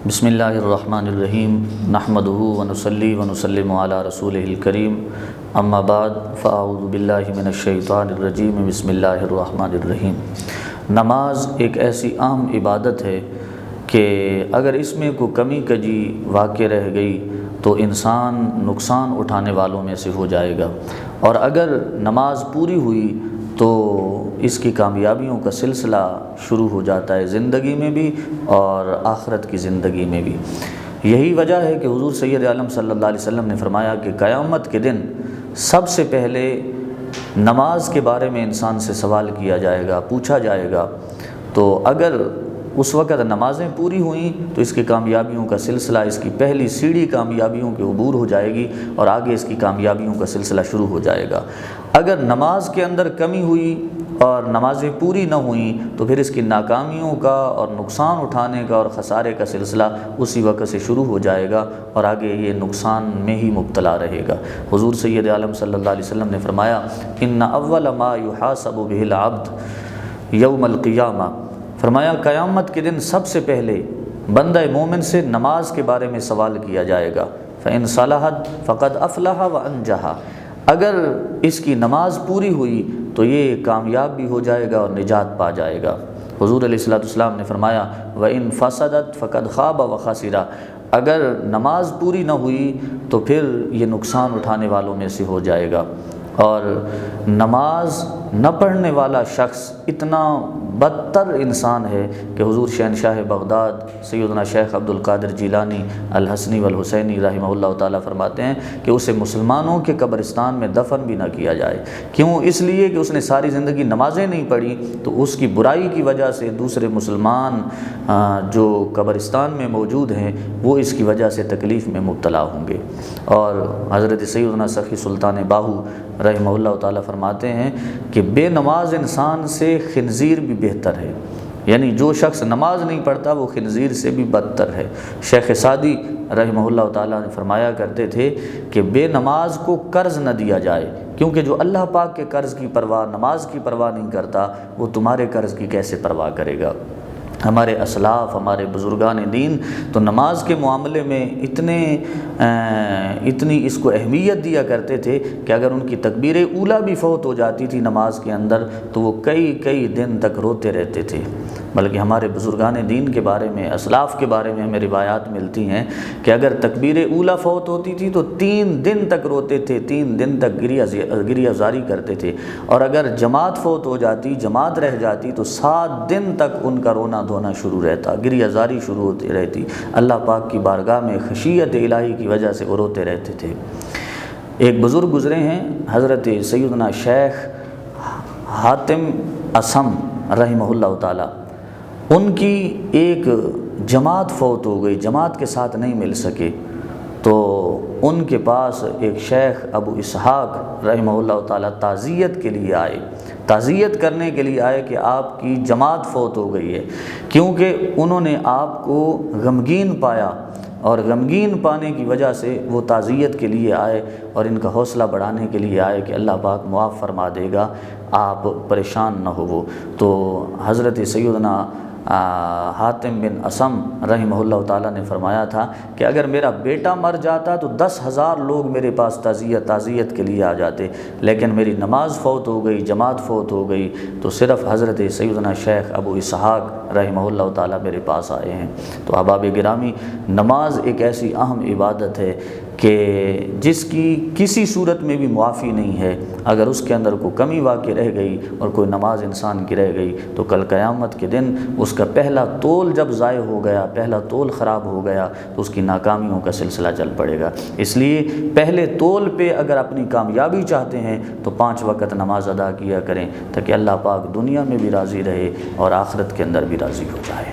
بسم اللہ الرحمن الرحیم نحمدہ ونصلی ونسلم علی رسولہ الکریم اما بعد فاعوذ باللہ من الشیطان الرجیم بسم اللہ الرحمن الرحیم۔ نماز ایک ایسی اہم عبادت ہے کہ اگر اس میں کوئی کمی کجی واقع رہ گئی تو انسان نقصان اٹھانے والوں میں سے ہو جائے گا، اور اگر نماز پوری ہوئی تو اس کی کامیابیوں کا سلسلہ شروع ہو جاتا ہے، زندگی میں بھی اور آخرت کی زندگی میں بھی۔ یہی وجہ ہے کہ حضور سید عالم صلی اللہ علیہ وسلم نے فرمایا کہ قیامت کے دن سب سے پہلے نماز کے بارے میں انسان سے سوال کیا جائے گا، پوچھا جائے گا۔ تو اگر اس وقت نمازیں پوری ہوئیں تو اس کی کامیابیوں کا سلسلہ، اس کی پہلی سیڑھی کامیابیوں کے عبور ہو جائے گی اور آگے اس کی کامیابیوں کا سلسلہ شروع ہو جائے گا۔ اگر نماز کے اندر کمی ہوئی اور نمازیں پوری نہ ہوئیں تو پھر اس کی ناکامیوں کا اور نقصان اٹھانے کا اور خسارے کا سلسلہ اسی وقت سے شروع ہو جائے گا اور آگے یہ نقصان میں ہی مبتلا رہے گا۔ حضور سید عالم صلی اللہ علیہ وسلم نے فرمایا ان اول ما یحاسب بہ العبد یوم القیامہ، فرمایا قیامت کے دن سب سے پہلے بندہ مومن سے نماز کے بارے میں سوال کیا جائے گا۔ فإن صلحت فقد افلح وانجح، اگر اس کی نماز پوری ہوئی تو یہ کامیاب بھی ہو جائے گا اور نجات پا جائے گا۔ حضور علیہ الصلوۃ والسلام نے فرمایا وإن فسدت فقد خاب وخسر، اگر نماز پوری نہ ہوئی تو پھر یہ نقصان اٹھانے والوں میں سے ہو جائے گا۔ اور نماز نہ پڑھنے والا شخص اتنا بدتر انسان ہے کہ حضور شہنشاہ بغداد سیدنا شیخ عبد القادر جیلانی الحسنی والحسینی رحمہ اللہ تعالیٰ فرماتے ہیں کہ اسے مسلمانوں کے قبرستان میں دفن بھی نہ کیا جائے۔ کیوں؟ اس لیے کہ اس نے ساری زندگی نمازیں نہیں پڑھی، تو اس کی برائی کی وجہ سے دوسرے مسلمان جو قبرستان میں موجود ہیں وہ اس کی وجہ سے تکلیف میں مبتلا ہوں گے۔ اور حضرت سیدنا سخی سلطان باہو رحمہ اللہ تعالیٰ فرماتے ہیں کہ بے نماز انسان سے خنزیر بھی بہتر ہے، یعنی جو شخص نماز نہیں پڑھتا وہ خنزیر سے بھی بدتر ہے۔ شیخ سعدی رحمہ اللہ تعالیٰ نے فرمایا کرتے تھے کہ بے نماز کو قرض نہ دیا جائے، کیونکہ جو اللہ پاک کے قرض کی پرواہ، نماز کی پرواہ نہیں کرتا وہ تمہارے قرض کی کیسے پرواہ کرے گا۔ ہمارے اسلاف، ہمارے بزرگان دین تو نماز کے معاملے میں اتنی اس کو اہمیت دیا کرتے تھے کہ اگر ان کی تکبیر اولیٰ بھی فوت ہو جاتی تھی نماز کے اندر تو وہ کئی دن تک روتے رہتے تھے۔ بلکہ ہمارے بزرگان دین کے بارے میں، اسلاف کے بارے میں ہمیں روایات ملتی ہیں کہ اگر تکبیر اولیٰ فوت ہوتی تھی تو 3 دن تک روتے تھے، 3 دن تک گریہ زاری کرتے تھے، اور اگر جماعت فوت ہو جاتی، جماعت رہ جاتی تو 7 دن تک ان کا رونا دھونا شروع رہتا، گریہ زاری شروع ہوتی رہتی۔ اللہ پاک کی بارگاہ میں خشیت الہی کی وجہ سے وہ روتے رہتے تھے۔ ایک بزرگ گزرے ہیں حضرت سیدنا شیخ حاتم اسم رحمہ اللہ تعالیٰ، ان کی ایک جماعت فوت ہو گئی، جماعت کے ساتھ نہیں مل سکے، تو ان کے پاس ایک شیخ ابو اسحاق رحمہ اللہ تعالیٰ تعزیت کے لیے آئے، تعزیت کرنے کے لیے آئے کہ آپ کی جماعت فوت ہو گئی ہے، کیونکہ انہوں نے آپ کو غمگین پایا، اور غمگین پانے کی وجہ سے وہ تعزیت کے لیے آئے اور ان کا حوصلہ بڑھانے کے لیے آئے کہ اللہ پاک معاف فرما دے گا، آپ پریشان نہ ہو۔ تو حضرت سیدنا حاتم بن اسم رحمہ اللہ تعالیٰ نے فرمایا تھا کہ اگر میرا بیٹا مر جاتا تو 10,000 لوگ میرے پاس تعزیت کے لیے آ جاتے، لیکن میری نماز فوت ہو گئی، جماعت فوت ہو گئی، تو صرف حضرت سیدنا شیخ ابو اسحاق رحمہ اللہ تعالیٰ میرے پاس آئے ہیں۔ تو احباب گرامی، نماز ایک ایسی اہم عبادت ہے کہ جس کی کسی صورت میں بھی معافی نہیں ہے۔ اگر اس کے اندر کوئی کمی واقع رہ گئی اور کوئی نماز انسان کی رہ گئی تو کل قیامت کے دن اس کا پہلا تول جب ضائع ہو گیا، پہلا تول خراب ہو گیا تو اس کی ناکامیوں کا سلسلہ چل پڑے گا۔ اس لیے پہلے تول پہ اگر اپنی کامیابی چاہتے ہیں تو 5 وقت نماز ادا کیا کریں تاکہ اللہ پاک دنیا میں بھی راضی رہے اور آخرت کے اندر بھی راضی ہو جائے۔